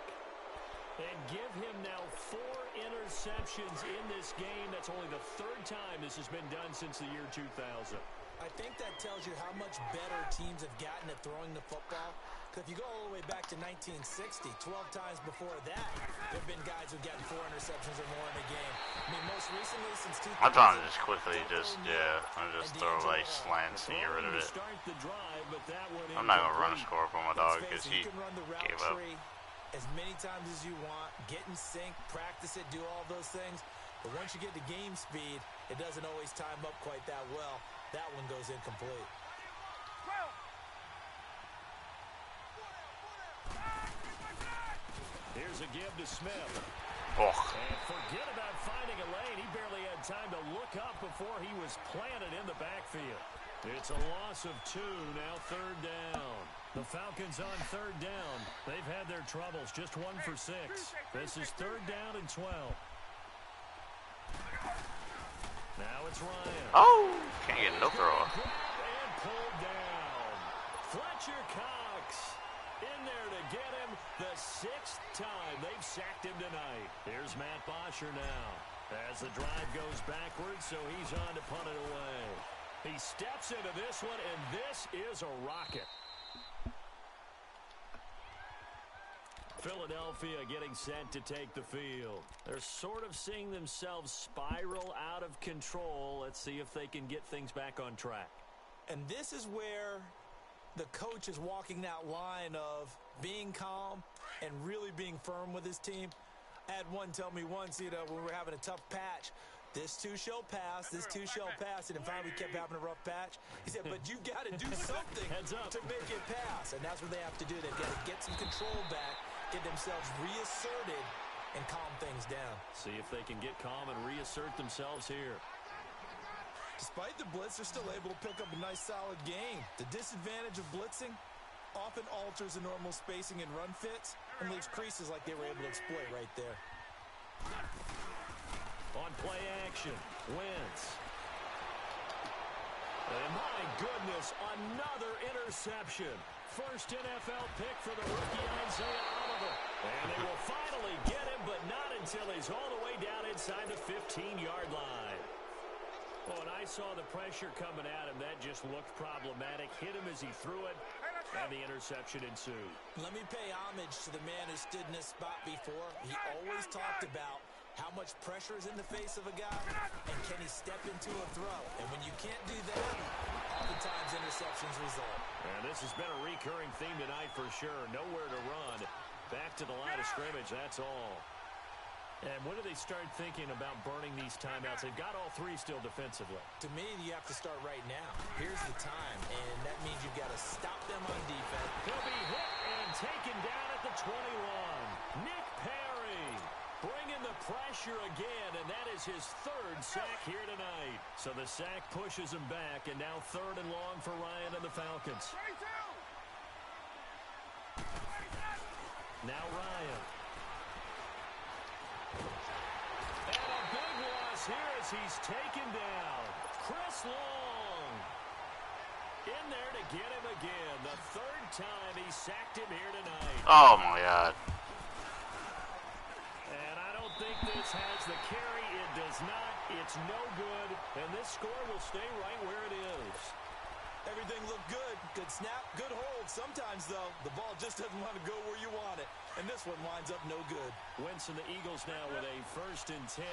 And give him now 4 interceptions in this game. That's only the 3rd time this has been done since the year 2000. I think that tells you how much better teams have gotten at throwing the football. Because if you go all the way back to 1960, 12 times before that, there have been guys who've gotten 4 interceptions or more in a game. I mean, most Recently, since 2000, I'm trying to just quickly I'm just throw like slants to get rid of it. I'm not gonna run a score for my dog because he you can run the route gave up. tree as many times as you want, get in sync, practice it, do all those things. But once you get to game speed, it doesn't always time up quite that well. That one goes incomplete. Here's a give to Smith. Oh. And forget about finding a lane. He barely had time to look up before he was planted in the backfield. It's a loss of 2, now 3rd down. The Falcons on 3rd down. They've had their troubles, just 1 for 6. This is 3rd down and 12. Now it's Ryan. Oh, can't get no throw. And pulled down. Fletcher Cox in there to get him the 6th time they've sacked him tonight. Here's Matt Bosher now as the drive goes backwards, so he's on to punt it away. He steps into this one, and this is a rocket. Philadelphia getting set to take the field. They're sort of seeing themselves spiral out of control. Let's see if they can get things back on track. And this is where the coach is walking that line of being calm and really being firm with his team. I had one tell me once, when we were having a tough patch, this too shall pass, this too shall pass, and finally we kept having a rough patch. He said, but you got to do something to make it pass, and that's what they have to do. They've got to get some control back, get themselves reasserted, and calm things down. See if they can get calm and reassert themselves here. Despite the blitz, they're still able to pick up a nice, solid game. The disadvantage of blitzing often alters the normal spacing and run fits and leaves creases like they were able to exploit right there. On play action, Wentz. And my goodness, another interception. First NFL pick for the rookie Isaiah Oliver. And they will finally get him, but not until he's all the way down inside the 15-yard line. Oh, and I saw the pressure coming at him. That just looked problematic. Hit him as he threw it, and the interception ensued. Let me pay homage to the man who stood in this spot before. He always talked about how much pressure is in the face of a guy, and can he step into a throw? And when you can't do that, oftentimes interceptions result. And this has been a recurring theme tonight for sure. Nowhere to run. Back to the line of scrimmage, that's all. And when do they start thinking about burning these timeouts? They've got all 3 still defensively. To me, you have to start right now. Here's the time, and that means you've got to stop them on defense. He'll be hit and taken down at the 21. Nick Perry bringing the pressure again, and that is his 3rd sack here tonight. So the sack pushes him back, and now 3rd and long for Ryan and the Falcons. Now Ryan. And a big loss here as he's taken down. Chris Long in there to get him again. The 3rd time he sacked him here tonight. Oh my God. And I don't think this has the carry. It does not. It's no good. And this score will stay right where it is. Everything looked good. Good snap, good hold. Sometimes, though, the ball just doesn't want to go where you want it. And this one winds up no good. Wentz and the Eagles now with a 1st and 10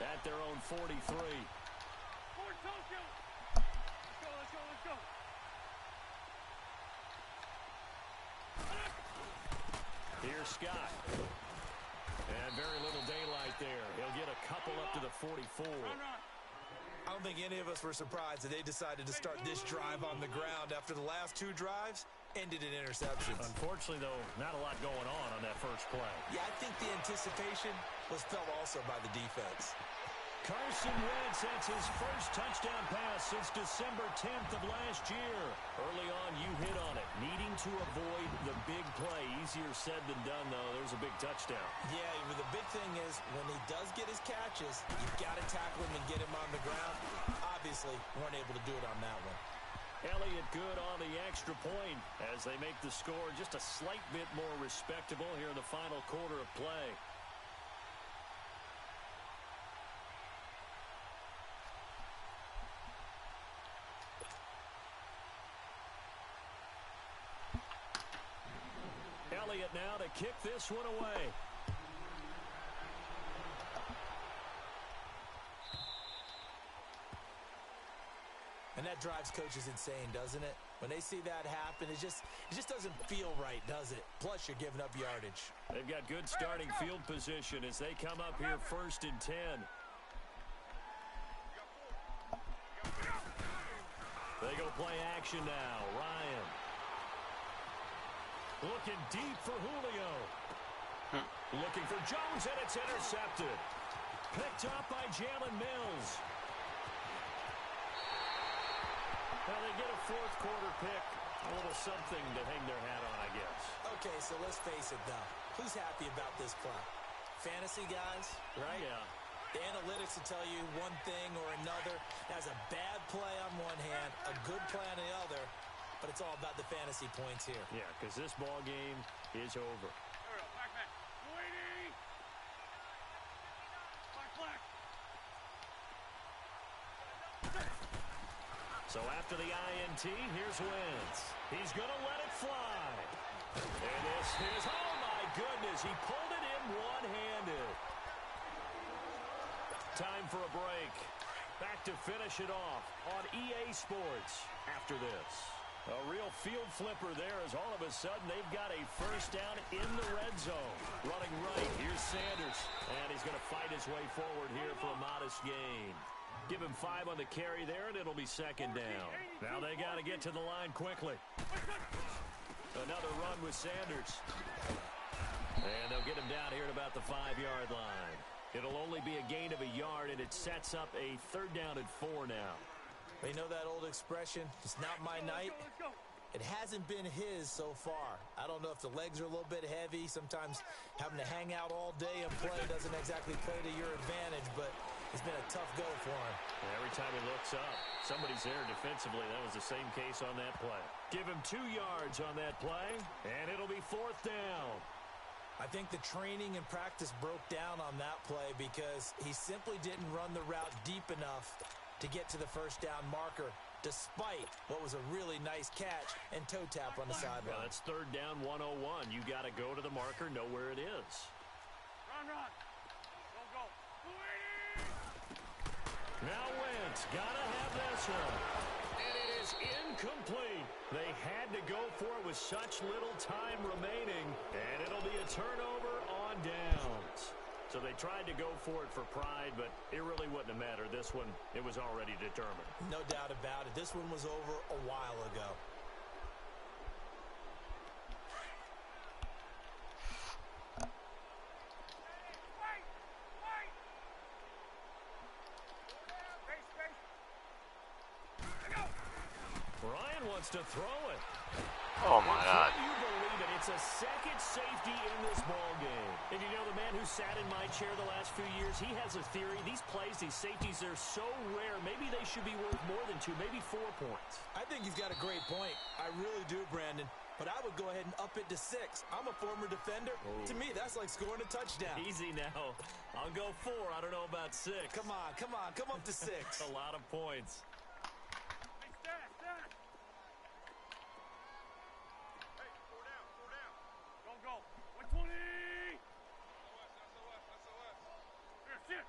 at their own 43. Forward, Tokyo. Let's go, let's go, let's go. Here's Scott. And very little daylight there. He'll get a couple up to the 44. Run, run. I don't think any of us were surprised that they decided to start this drive on the ground after the last 2 drives ended in interceptions. Unfortunately, though, not a lot going on that first play. Yeah, I think the anticipation was felt also by the defense. Carson Wentz, that's his first touchdown pass since December 10th of last year. Early on, you hit on it. Needing to avoid the big play. Easier said than done, though. There's a big touchdown. Yeah, but the big thing is when he does get his catches, you've got to tackle him and get him on the ground. Obviously, weren't able to do it on that one. Elliott good on the extra point as they make the score just a slight bit more respectable here in the final quarter of play. Elliott now to kick this one away. And that drives coaches insane, doesn't it? When they see that happen, it just doesn't feel right, does it? Plus, you're giving up yardage. They've got good starting field position as they come up here 1st and 10. They go play action now. Ryan. Looking deep for Julio. Looking for Jones, and it's intercepted. Picked up by Jalen Mills. Well, they get a 4th quarter pick. A little something to hang their hat on, I guess. Okay, so let's face it, though. Who's happy about this play? Fantasy guys, right? Yeah. The analytics will tell you one thing or another. That's a bad play on one hand, a good play on the other, but it's all about the fantasy points here. Yeah, because this ball game is over. Back, back. Waiting. Black. So after the INT, here's Wentz. He's going to let it fly. And this is, oh my goodness, he pulled it in one-handed. Time for a break. Back to finish it off on EA Sports after this. A real field flipper there as all of a sudden they've got a 1st down in the red zone. Running right, here's Sanders. And he's going to fight his way forward here for a modest gain. Give him 5 on the carry there, and it'll be 2nd down. Now they got to get to the line quickly. Another run with Sanders. And they'll get him down here at about the 5-yard line. It'll only be a gain of a yard, and it sets up a 3rd down and 4 now. They know that old expression, it's not my night. Let's go. It hasn't been his so far. I don't know if the legs are a little bit heavy. Sometimes having to hang out all day and play doesn't exactly play to your advantage, but it's been a tough go for him. Every time he looks up, somebody's there defensively. That was the same case on that play. Give him 2 yards on that play, and it'll be 4th down. I think the training and practice broke down on that play because he simply didn't run the route deep enough to get to the 1st down marker, despite what was a really nice catch and toe tap on the sideline. Well, that's 3rd down 101. You got to go to the marker, know where it is. Run. Go. Now Wentz, gotta have this one. And it is incomplete. They had to go for it with such little time remaining, and it'll be a turnover on downs. So they tried to go for it for pride, but it really wouldn't have mattered. This one, it was already determined. No doubt about it. This one was over a while ago. Ryan wants to throw it. Oh my God. Can you believe it? It's a 2nd safety in this ball game. And you know, the man who sat in my chair the last few years, he has a theory. These plays, these safeties, they're so rare. Maybe they should be worth more than 2, maybe 4 points. I think he's got a great point. I really do, Brandon. But I would go ahead and up it to 6. I'm a former defender. Oh. To me, that's like scoring a touchdown. Easy now. I'll go 4. I don't know about 6. Come on. Come up to 6. A lot of points. Hey, stat. Hey, 4 down. Go. 120. Here, sit.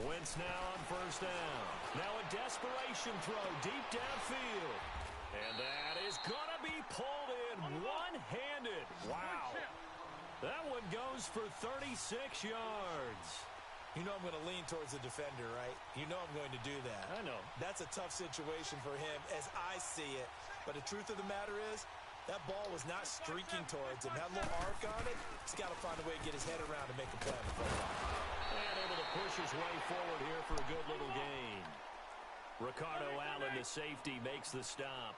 Wentz now on 1st down. Now a desperation throw deep downfield. And that is going to be pulled in one-handed. Wow. That one goes for 36 yards. You know I'm going to lean towards the defender, right? You know I'm going to do that. I know. That's a tough situation for him as I see it. But the truth of the matter is, that ball was not streaking towards him. That little arc on it, he's got to find a way to get his head around to make a play on the football. And able to push his way forward here for a good little gain. Ricardo Allen, the safety, makes the stop.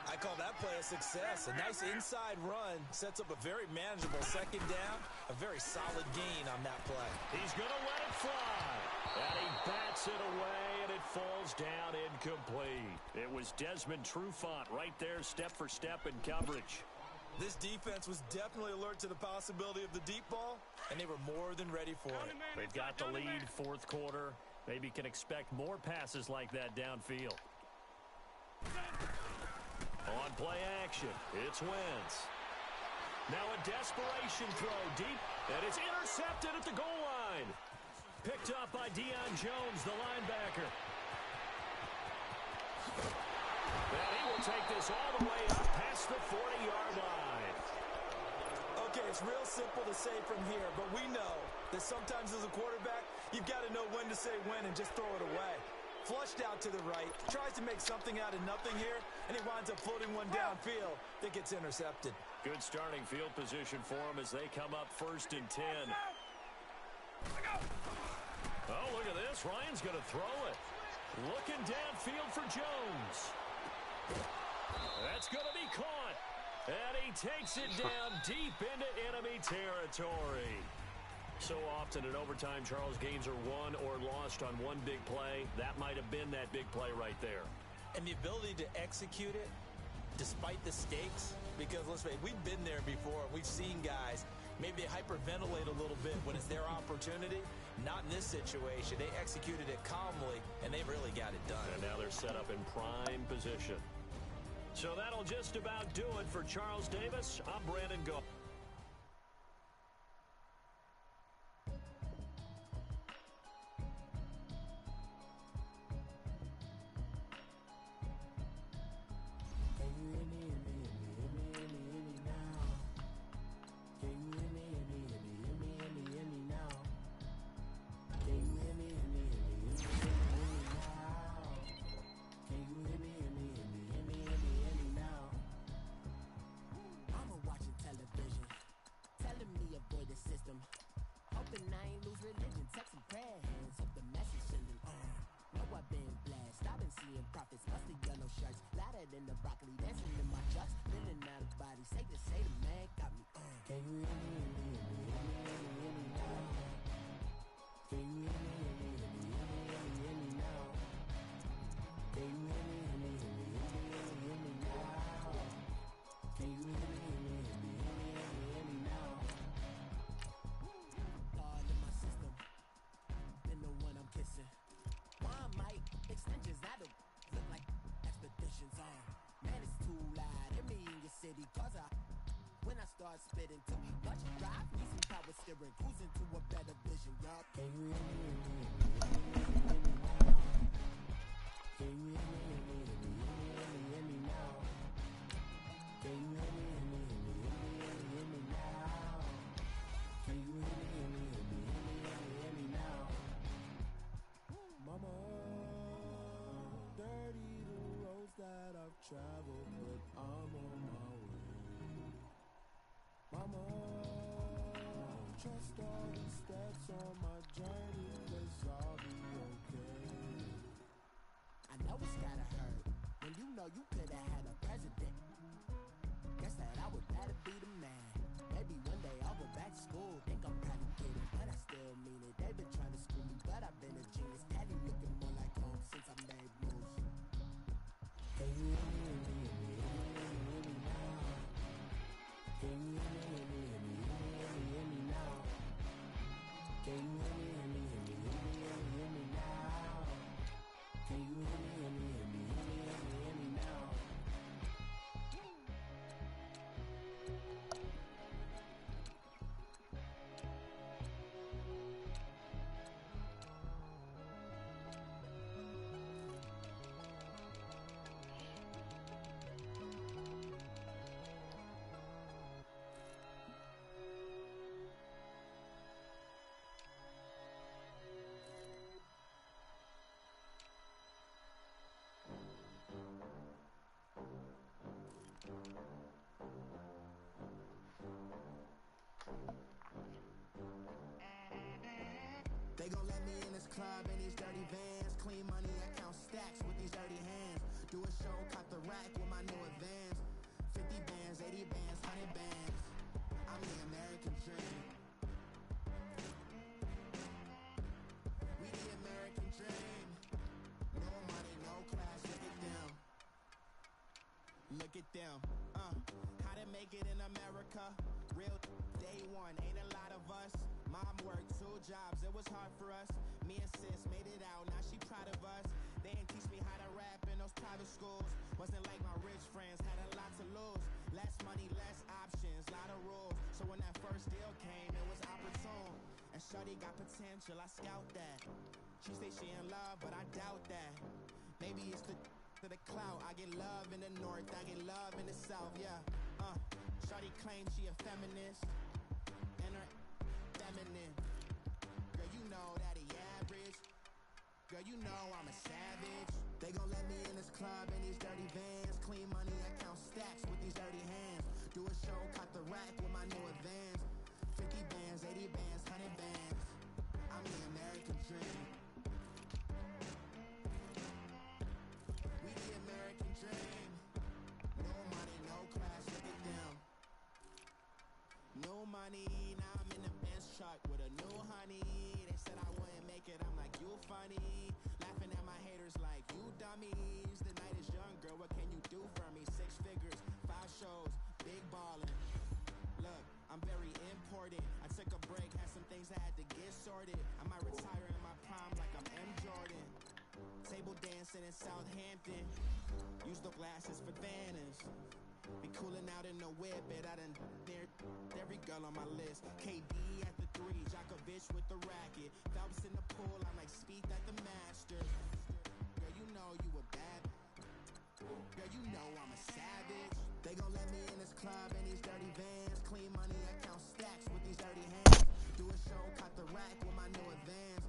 I call that play a success. A nice inside run sets up a very manageable 2nd down. A very solid gain on that play. He's going to let it fly. And he bats it away, and it falls down incomplete. It was Desmond Trufant right there, step for step in coverage. This defense was definitely alert to the possibility of the deep ball, and they were more than ready for it. They've got the lead, 4th quarter. Maybe can expect more passes like that downfield. On play action, it's Wentz. Now a desperation throw deep, and it's intercepted at the goal line. Picked up by Deion Jones, the linebacker. And he will take this all the way up past the 40-yard line. Okay, it's real simple to say from here, but we know that sometimes as a quarterback, you've got to know when to say when and just throw it away. Flushed out to the right, tries to make something out of nothing here, and he winds up floating one downfield that gets intercepted. Good starting field position for him as they come up 1st and 10. Oh, look at this. Ryan's going to throw it. Looking downfield for Jones. That's going to be caught. And he takes it down deep into enemy territory. So often in overtime, Charles, games are won or lost on one big play. That might have been that big play right there. And the ability to execute it despite the stakes, because let's face it, we've been there before. We've seen guys maybe hyperventilate a little bit when it's their opportunity. Not in this situation. They executed it calmly, and they really got it done. And now they're set up in prime position. So that'll just about do it for Charles Davis. I'm Brandon Go. When I start spitting too much drive, need some power steering, cruising to a better vision, y'all. Can you hear me? Can you hear me now? Can you hear me now? Can you hear me now? Mama, dirty the roads that I've traveled, but I'm on my way. Mama, trust all the steps on my journey, 'cause I'll be okay. I know it's gotta hurt when you know you could've had a president. Guess that I would rather be the man. Maybe one day I'll go back to school. Think I'm probably kidding, but I still mean it. They've been trying to school me, but I've been a genius. Daddy looking more like home since I made moves. Can you hear me now? Can you hear me now? Can you hear me now? Can you hear me now? They gon' let me in this club in these dirty vans. Clean money, I count stacks with these dirty hands. Do a show, cop the rack with my new advance. 50 bands, 80 bands, 100 bands. I'm the American dream. We the American dream. No money, no class, look at them. Look at them, how to make it in America. Real day one, ain't a lot of us. Mom worked 2 jobs, it was hard for us. Me and sis made it out, now she proud of us. They didn't teach me how to rap in those private schools. Wasn't like my rich friends, had a lot to lose. Less money, less options, lot of rules. So when that first deal came, it was opportune. And shorty got potential, I scout that. She say she in love, but I doubt that. Maybe it's the clout. I get love in the north, I get love in the south, yeah. Shorty claims she a feminist, and her feminine. Girl, you know that he average. Girl, you know I'm a savage. They gon' let me in this club in these dirty vans. Clean money, I count stacks with these dirty hands. Do a show, cut the rack with my new advance. 50 bands, 80 bands, 100 bands. I'm the American dream. We the American dream. No money, no class, look at them. No money, now I'm in the Benz truck with a new honey. They said I wouldn't make it, I'm like, you funny. Laughing at my haters like, you dummies. The night is young, girl, what can you do for me? 6 figures, 5 shows, big ballin'. Look, I'm very important. I took a break, had some things I had to get sorted. I might retire in my prime like I'm M. Jordan. Table dancing in Southampton. Use the glasses for Vanish. Be coolin' out in the whip, but I done there every girl on my list. KD at the 3, Djokovic with the racket. Phelps in the pool, I'm like Spieth at the Masters. Girl, you know you a bad. Girl, you know I'm a savage. They gon' let me in this club in these dirty vans. Clean money, I count stacks with these dirty hands. Do a show, cut the rack with my new advance.